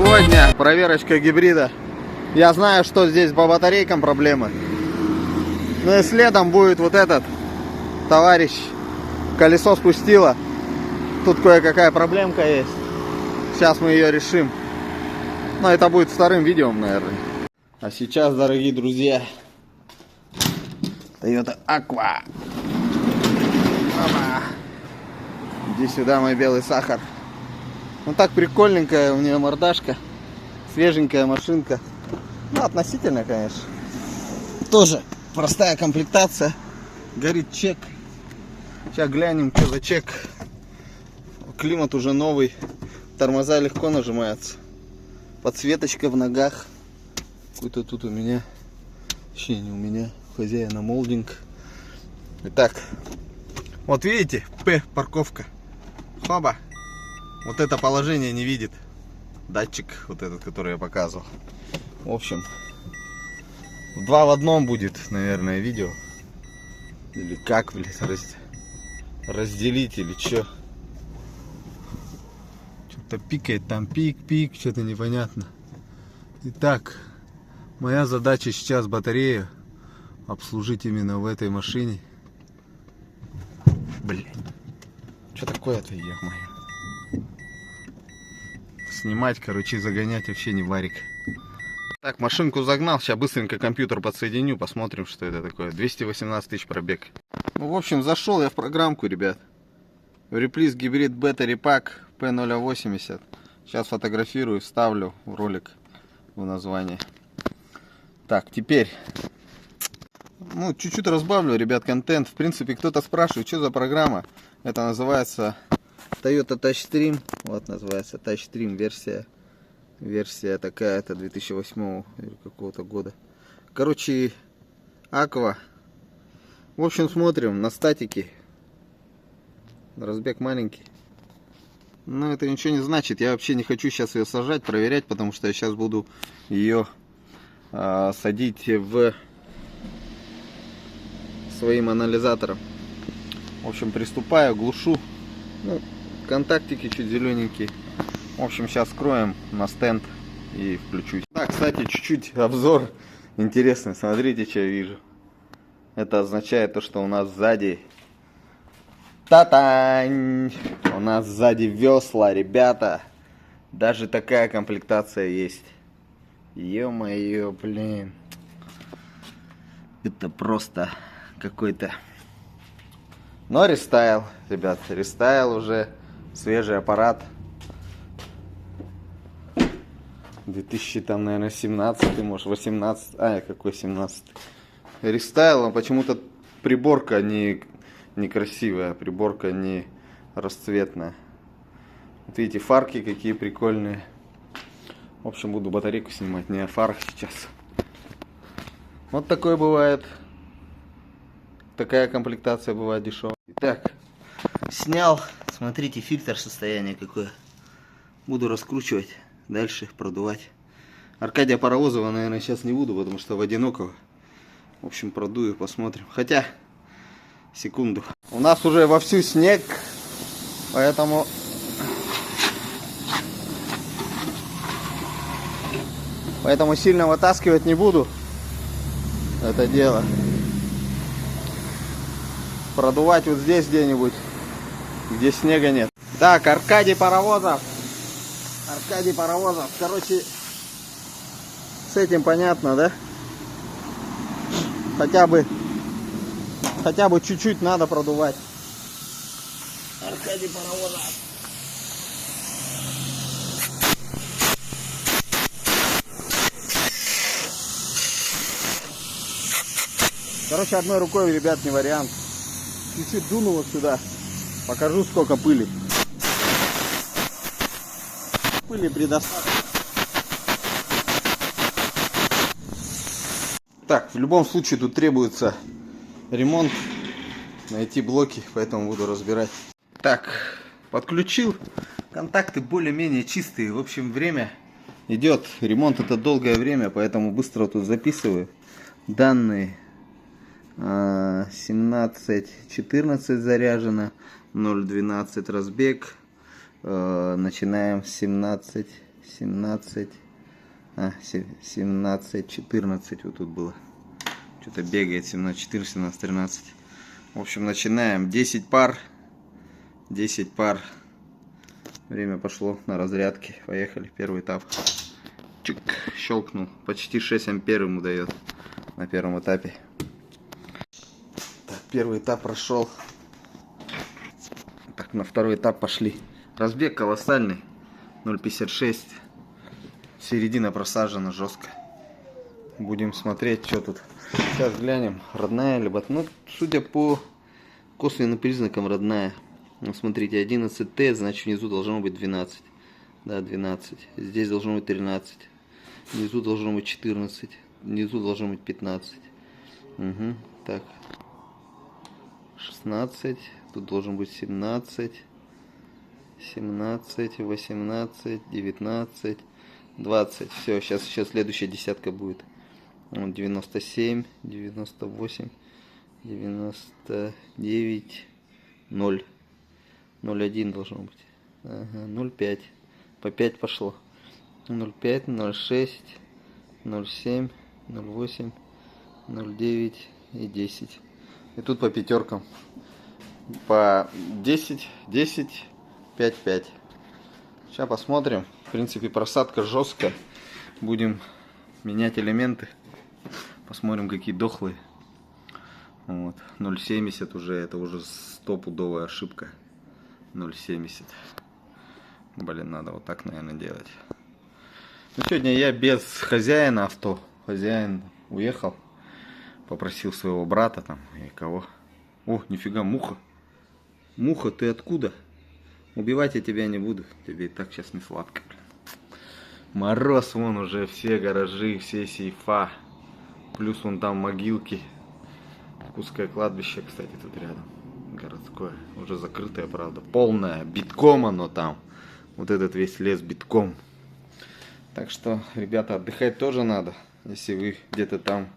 Сегодня проверочка гибрида. Я знаю, что здесь по батарейкам проблемы. Ну и следом будет вот этот товарищ. Колесо спустило. Тут кое-какая проблемка есть. Сейчас мы ее решим. Но это будет вторым видео, наверное. А сейчас, дорогие друзья, Toyota Aqua. Опа. Иди сюда, мой белый сахар. Ну так прикольненькая у нее мордашка. Свеженькая машинка. Ну, относительно, конечно. Тоже простая комплектация. Горит чек. Сейчас глянем, что за чек. Климат уже новый. Тормоза легко нажимаются. Подсветочка в ногах. Какой-то тут у меня. Вообще не у меня. Хозяина молдинг. Итак. Вот видите? П парковка. Хоба. Вот это положение не видит датчик, вот этот, который я показывал. В общем, 2 в 1 будет, наверное, видео. Или как, блядь, разделить или что. Что-то пикает, там пик, что-то непонятно. Итак, моя задача сейчас батарею обслужить именно в этой машине. Блин, что такое-то, ё-моё. Снимать, короче, загонять вообще не варик. Так, машинку загнал. Сейчас быстренько компьютер подсоединю. Посмотрим, что это такое. 218 тысяч пробег. Ну, в общем, зашел я в программку, ребят. Replace Hybrid Battery Pack P080. Сейчас фотографирую, вставлю в ролик в название. Так, теперь. Ну, чуть-чуть разбавлю, ребят, контент. В принципе, кто-то спрашивает, что за программа. Это называется Toyota Touchstream. Вот называется Touchstream версия. Версия такая, это 2008 или какого-то года. Короче, Aqua. В общем, смотрим на статике. Разбег маленький. Но это ничего не значит. Я вообще не хочу сейчас ее сажать, проверять, потому что я сейчас буду ее садить в своим анализатором. В общем, приступаю, глушу. Ну, контактики чуть зелененькие. В общем, сейчас скроем на стенд и включусь. Да, кстати, чуть-чуть обзор интересный. Смотрите, что я вижу. Это означает то, что у нас сзади... Та-тань! У нас сзади весла, ребята. Даже такая комплектация есть. Ё-моё, блин. Это просто какой-то... Но рестайл, ребят. Рестайл уже. Свежий аппарат. 2000 там, наверное, 17, может 18, какой 17. Рестайл, почему-то приборка не красивая, приборка не расцветная. Вот видите, фарки какие прикольные. В общем, буду батарейку снимать, не о фарах сейчас. Вот такое бывает. Такая комплектация бывает дешевая. Итак, снял. Смотрите, фильтр состояние какое. Буду раскручивать. Дальше продувать. Аркадия Паровозова, наверное, сейчас не буду, потому что в одинокого. В общем, продую, посмотрим. Хотя, секунду. У нас уже вовсю снег, поэтому сильно вытаскивать не буду это дело. Продувать вот здесь где-нибудь, где снега нет. Так, Аркадий Паровозов. Аркадий Паровозов. Короче, с этим понятно, да? Хотя бы чуть-чуть надо продувать. Аркадий Паровозов. Короче, одной рукой, ребят, не вариант. Чуть-чуть дуну вот сюда. Покажу, сколько пыли. Пыли предостаточно. Так, в любом случае тут требуется ремонт. Найти блоки, поэтому буду разбирать. Так, подключил. Контакты более-менее чистые. В общем, время идет. Ремонт это долгое время, поэтому быстро тут записываю. Данные 17-14 заряжено. 0.12 разбег. Начинаем с 17 17, 17, 14 вот тут было. Что-то бегает, 17, 14, 17, 13. В общем, начинаем. 10 пар. 10 пар. Время пошло на разрядки. Поехали. Первый этап. Чик, щелкнул. Почти 6 ампер ему дает на первом этапе. Так, первый этап прошел. Так, на второй этап пошли. Разбег колоссальный. 0,56. Середина просажена жестко. Будем смотреть, что тут. Сейчас глянем, родная либо... Ну, судя по косвенным признакам, родная. Ну, смотрите, 11Т, значит внизу должно быть 12. Да, 12. Здесь должно быть 13. Внизу должно быть 14. Внизу должно быть 15. Угу, так. 16. Тут должен быть 17. 17, 18, 19, 20. Все, сейчас следующая десятка будет. 97, 98, 99, 0. 0,1 должно быть. Ага, 0,5. По 5 пошло. 0,5, 0,6, 0,7, 0,8, 0,9 и 10. И тут по пятеркам. По 10, 10, 5, 5. Сейчас посмотрим. В принципе, просадка жесткая. Будем менять элементы. Посмотрим, какие дохлые. Вот. 0,70 уже, это уже стопудовая ошибка. 0,70. Блин, надо вот так, наверное, делать. Ну, сегодня я без хозяина авто. Хозяин уехал. Попросил своего брата там и кого. О, нифига, муха. Муха, ты откуда? Убивать я тебя не буду. Тебе и так сейчас не сладко, блин. Мороз, вон уже все гаражи, все сейфа. Плюс вон там могилки. Узкое кладбище, кстати, тут рядом. Городское. Уже закрытое, правда. Полное. Битком оно там. Вот этот весь лес битком. Так что, ребята, отдыхать тоже надо. Если вы где-то там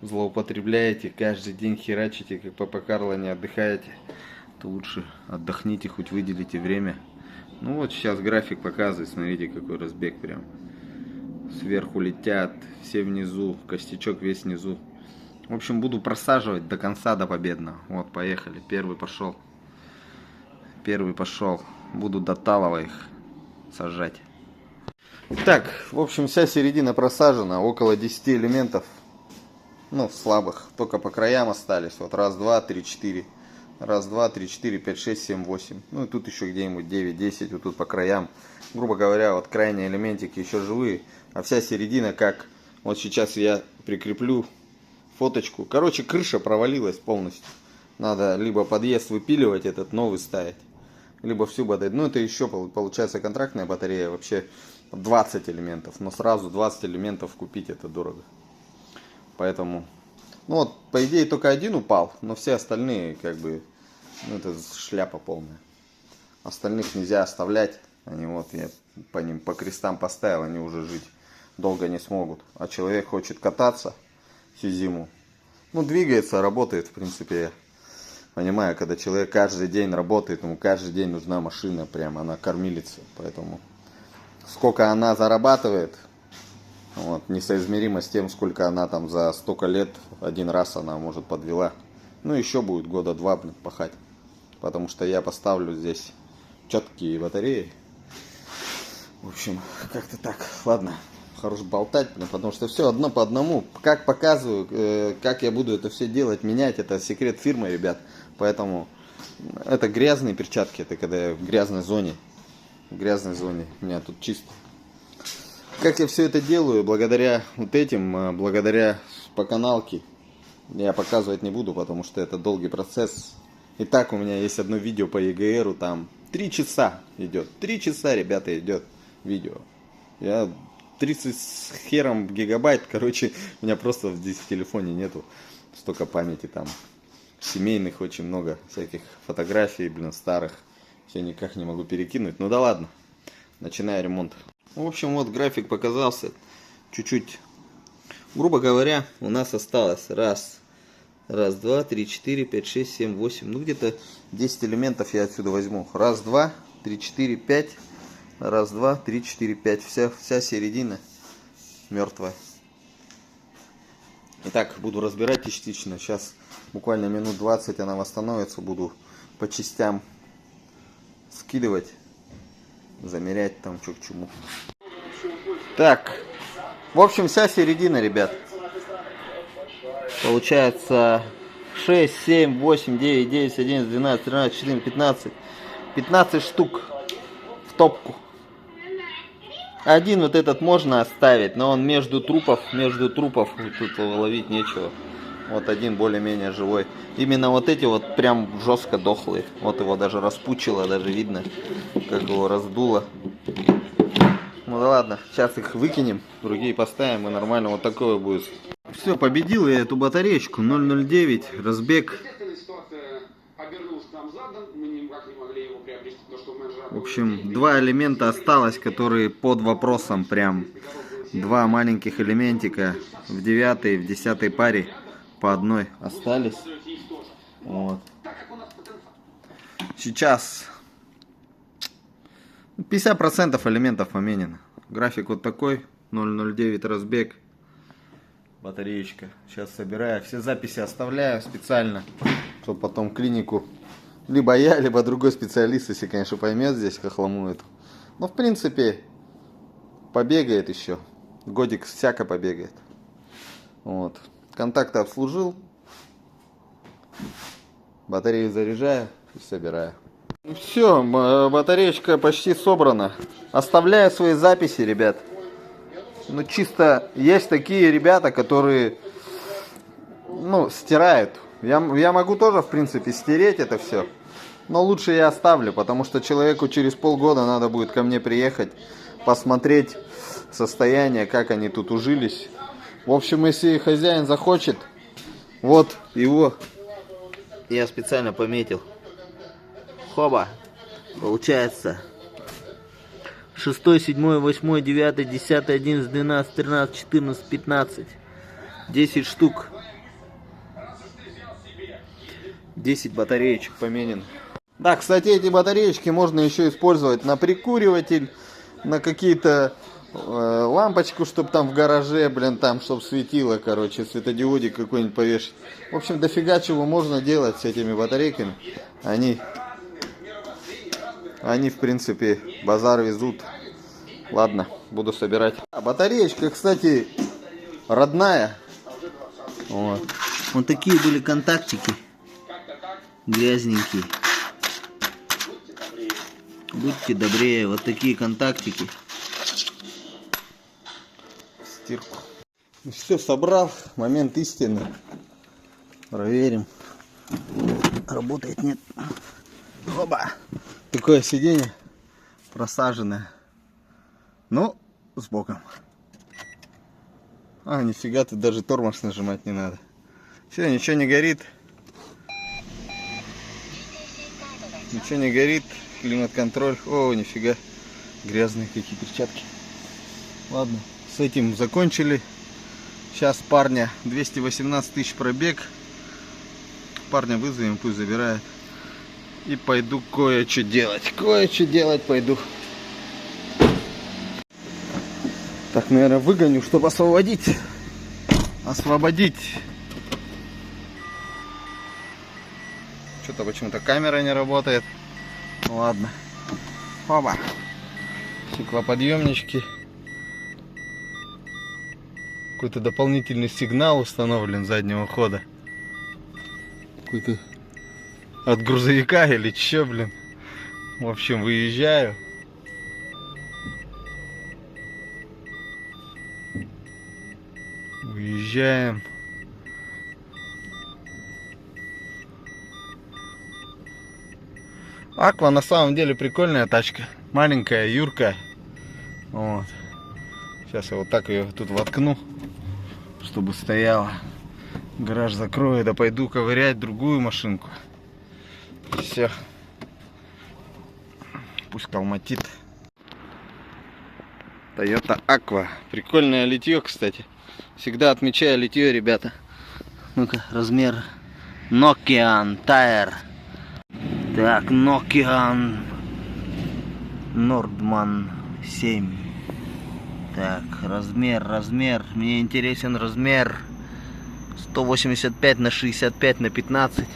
злоупотребляете, каждый день херачите, как Папа Карло, не отдыхаете, то лучше отдохните, хоть выделите время. Ну вот сейчас график показывает, смотрите, какой разбег прям. Сверху летят, все внизу, костячок весь внизу. В общем, буду просаживать до конца, до победного. Вот, поехали. Первый пошел. Первый пошел. Буду до талого их сажать. Так, в общем, вся середина просажена. Около 10 элементов. Ну, слабых. Только по краям остались. Вот раз, два, три, четыре. Раз, два, три, четыре, пять, шесть, семь, восемь. Ну и тут еще где-нибудь 9, 10. Вот тут по краям. Грубо говоря, вот крайние элементики еще живые. А вся середина, как вот сейчас я прикреплю фоточку. Короче, крыша провалилась полностью. Надо либо подъезд выпиливать, этот новый ставить, либо всю батарею. Ну это еще получается контрактная батарея. Вообще 20 элементов. Но сразу 20 элементов купить это дорого. Поэтому... Ну вот, по идее, только один упал, но все остальные, как бы, ну, это шляпа полная. Остальных нельзя оставлять. Они вот, я по ним, по крестам поставил, они уже жить долго не смогут. А человек хочет кататься всю зиму. Ну, двигается, работает, в принципе, я понимаю, когда человек каждый день работает, ему каждый день нужна машина, прям, она кормилица. Поэтому, сколько она зарабатывает... Вот, несоизмеримо с тем, сколько она там за столько лет один раз она, может, подвела. Ну, еще будет года два, блин, пахать. Потому что я поставлю здесь четкие батареи. В общем, как-то так. Ладно, хорош болтать, блин, потому что все одно по одному. Как показываю, как я буду это все делать, менять, это секрет фирмы, ребят. Поэтому это грязные перчатки, это когда я в грязной зоне. В грязной зоне. У меня тут чисто. Как я все это делаю, благодаря вот этим, благодаря по каналке, я показывать не буду, потому что это долгий процесс. И так у меня есть одно видео по EGR, там 3 часа идет. 3 часа, ребята, идет видео. Я 30 с хером гигабайт, короче, у меня просто здесь в телефоне нету столько памяти там. Семейных очень много, всяких фотографий, блин, старых. Все никак не могу перекинуть. Ну да ладно, начинаю ремонт. В общем, вот график показался. Чуть-чуть, грубо говоря, у нас осталось раз, два, три, четыре, пять, шесть, семь, восемь. Ну где-то 10 элементов я отсюда возьму. Раз, два, три, четыре, пять. Раз, два, три, четыре, пять. Вся середина мертвая. Итак, буду разбирать частично. Сейчас буквально минут 20 она восстановится. Буду по частям скидывать, замерять там что к чему. Так, в общем, вся середина, ребят. Получается 6, 7, 8, 9, 10, 11, 12, 13, 14, 15. 15 штук в топку. Один вот этот можно оставить, но он между трупов тут ловить нечего. Вот один более-менее живой. Именно вот эти вот прям жестко дохлые. Вот его даже распучило, даже видно, как его раздуло. Ну да ладно, сейчас их выкинем, другие поставим, и нормально вот такое будет. Все, победил я эту батареечку 009, разбег. В общем, два элемента осталось, которые под вопросом прям. Два маленьких элементика в 9 и в 10 паре по одной остались. Вот. Сейчас 50% элементов поменено. График вот такой, 009 разбег. Батареечка. Сейчас собираю. Все записи оставляю специально, чтобы потом клинику либо я, либо другой специалист, если, конечно, поймет здесь хохлому эту. Но, в принципе, побегает еще. Годик всяко побегает. Вот. Контакты обслужил. Батарею заряжаю и собираю. Все, батареечка почти собрана. Оставляю свои записи, ребят. Ну, чисто есть такие ребята, которые, ну, стирают. Я могу тоже, в принципе, стереть это все. Но лучше я оставлю, потому что человеку через полгода надо будет ко мне приехать, посмотреть состояние, как они тут ужились. В общем, если хозяин захочет, вот его я специально пометил. Хоба, получается 6, 7, 8, 9, 10, 11, 12, 13, 14, 15. 10 штук. 10 батареечек поменен. Да, кстати, эти батареечки можно еще использовать на прикуриватель, на какие-то лампочку, чтобы там в гараже, блин, там, чтобы светило, короче, светодиодик какой-нибудь повешать. В общем, дофига чего можно делать с этими батарейками. Они, в принципе, базар везут. Ладно, буду собирать. Батареечка, кстати, родная. Вот такие были контактики. Грязненькие. Будьте добрее. Вот такие контактики. Стирку. Все, собрал. Момент истины. Проверим. Работает, нет. Оба. Такое сиденье просаженное. Ну, с боком. А, нифига, тут даже тормоз нажимать не надо. Все, ничего не горит. Ничего не горит. Климат-контроль. О, нифига. Грязные какие перчатки. Ладно, с этим закончили. Сейчас парня 218 тысяч пробег. Парня вызовем, пусть забирает. И пойду кое-что делать. Кое-что делать пойду. Так, наверное, выгоню, чтобы освободить. Освободить. Что-то почему-то камера не работает. Ну ладно. Оба. Стеклоподъемнички. Какой-то дополнительный сигнал установлен заднего хода. Какой-то от грузовика или че, блин. В общем, выезжаю. Выезжаем. Аква на самом деле прикольная тачка. Маленькая, юркая. Вот. Сейчас я вот так ее тут воткну, чтобы стояла. Гараж закрою, да пойду ковырять другую машинку. Все. Пусть калматит. Toyota Aqua. Прикольное литье, кстати. Всегда отмечаю литье, ребята. Ну-ка, размер. Nokian Tire. Так, Nokian Nordman 7. Так, размер. Мне интересен размер 185 на 65 на 15.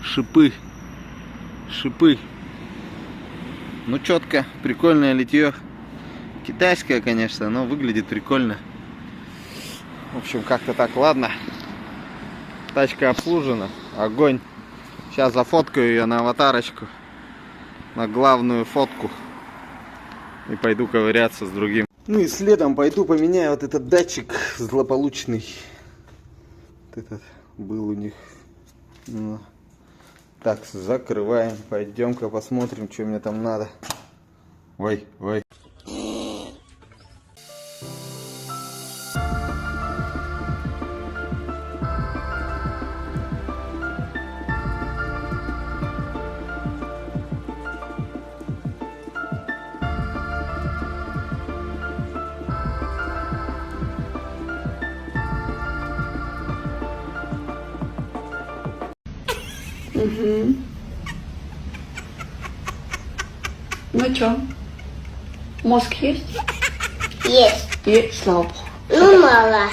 Шипы. Ну, четко, прикольное литье. Китайское, конечно, но выглядит прикольно. В общем, как-то так, ладно. Тачка обслужена. Огонь. Сейчас зафоткаю ее на аватарочку. На главную фотку. И пойду ковыряться с другим. Ну и следом пойду поменяю вот этот датчик злополучный. Вот этот был у них. Ну. Так, закрываем. Пойдем-ка посмотрим, что мне там надо. Ой. Угу. Ну чё? Мозг есть? Есть. Есть, слава богу. Ну, мало.